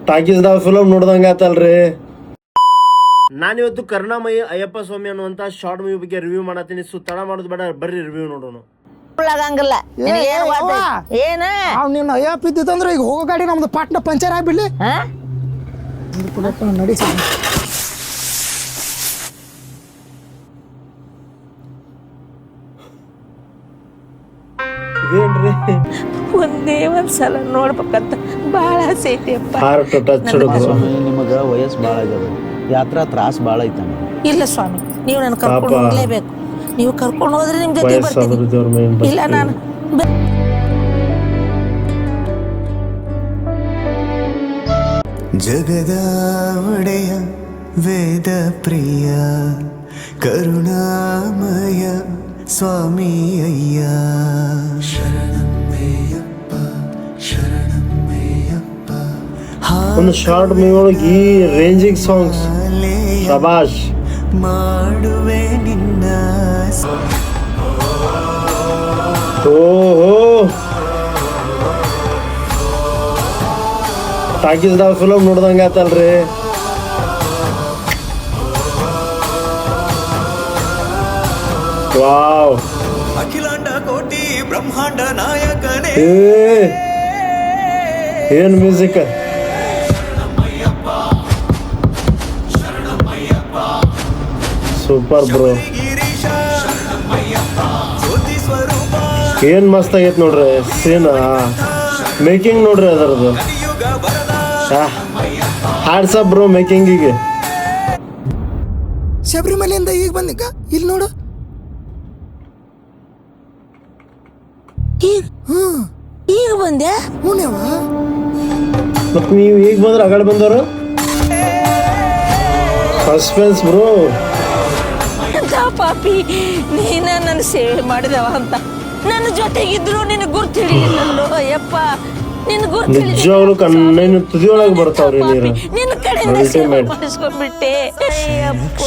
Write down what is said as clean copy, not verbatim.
ಟಾಕೀಸ್ದಾಗ film ನೋಡ್ದಂಗ ಆತಲ್ರಿ. ನಾನಿವತ್ತು ಕರುಣಾಮಯಿ ಅಯ್ಯಪ್ಪ ಸ್ವಾಮಿ ಅನ್ನುವಂತ ಶಾರ್ಟ್ ಮೂವಿ ಬಗ್ಗೆ ರಿವ್ಯೂ ಮಾಡತ್ತೀನಿ. ತಡ ಮಾಡೋದು ಬೇಡ, ಬರ್ರಿ ರಿವ್ಯೂ ನೋಡೋಣ. ನೀನು ಅಯ್ಯಪ್ಪ ಇದ್ದಿತ್ತಂದ್ರೆ ಈಗ ಹೋಗೋ ಗಾಡಿ ನಮ್ದು ಪಾಟ್ನ ಪಂಚರ್ ಆಗ್ಬಿಡ್ಲಿ. ನಡಿ ಒಂದೇ ಒಂದ್ಸಲ ನೋಡ್ಬೇಕಂತ ಭಾಳ ಆಸೆ ಐತಿ ಅಪ್ಪ. ನಿಮಗ ವಯಸ್ಸು ಭಾಳ ಆಗ್ಯದ, ಯಾತ್ರಾ ತ್ರಾಸ ಭಾಳ ಐತಮ್ಮ. ಇಲ್ಲ ಸ್ವಾಮಿ, ನೀವು ನನ್ನ ಕರ್ಕೊಂಡು ಹೋಗ್ಲೇಬೇಕು. ನೀವು ಕರ್ಕೊಂಡು ಹೋದ್ರೆ ನಿಮ್ ಜೊತೆ ಬರ್ತೀನಿ. ಇಲ್ಲ ನಾನು ಜಗದ ಒಡೆಯ ವೇದ ಪ್ರಿಯ ಕರುಣಾಮಯ ಸ್ವಾಮಿ ಅಯ್ಯ ಶರಣಮ್ಮಯ್ಯಪ್ಪ ಶರಣಮ್ಮಯ್ಯಪ್ಪ. ಒಂದು ಶಾರ್ಟ್ ಮೂವಿ ಒಳಗೆ ಈ ರೇಂಜಿಂಗ್ ಸಾಂಗ್ಸ್ ಶಬಾಷ್. ಮಾಡುವೆ ನಿನ್ನ ಓಹೋ, ಟಾಕೀಸ್ದಾಗ ಫಿಲಮ್ ನೋಡ್ದಂಗ ಆತಲ್ರಿ. ವಾವ್, ಅಖಿಲಾಂಡ ಕೋಟಿ ಬ್ರಹ್ಮಾಂಡ ನಾಯಕನೇ. ಏನ್ ಮ್ಯೂಸಿಕ್. ಸೂಪರ್ ಬ್ರೋ, ಏನ್ ಮಸ್ತ್ ಆಗೈತ್ ನೋಡ್ರಿ ಸೀನ್. ಮೇಕಿಂಗ್ ನೋಡ್ರಿ ಅದರದ್ದು. ಹ್ಯಾಟ್ಸ್ ಆಫ್ ಬ್ರೋ ಮೇಕಿಂಗಿಗೆ. ಶಬರಿಮಲೆಯಿಂದ ಈಗ ಬಂದಿಕ್ಕ ಇಲ್ಲಿ ನೋಡು. ಈಗ ಬಂದೆ. ಮತ್ ನೀವು ಈಗ ಬಂದ್ರೆ ಅಗಡೆ ಬಂದವರು. Suspense bro. ಪಾಪಿ, ನೀನ ನನ್ನ ಸೇವೆ ಮಾಡಿದವ ಅಂತ ನನ್ನ ಜೊತೆಗಿದ್ರು ನಿನಗೆ ಗುರ್ತಿಳಿಲಿಲ್ಲೋ ಅಯ್ಯಪ್ಪ. ನಿಜವಾಗ್ಲೂ ಕಣ್ಣಿನ ತುದಿಯೊಳಗೆ ಬರ್ತಾವ್ರಿ ನೀರು. ನಿನ್ನ ಕಡೆಯಿಂದ ಸೇವೆ ಮಾಡಿಸ್ಕೊಂಡ್ಬಿಟ್ಟೆ ಅಯ್ಯಪ್ಪ.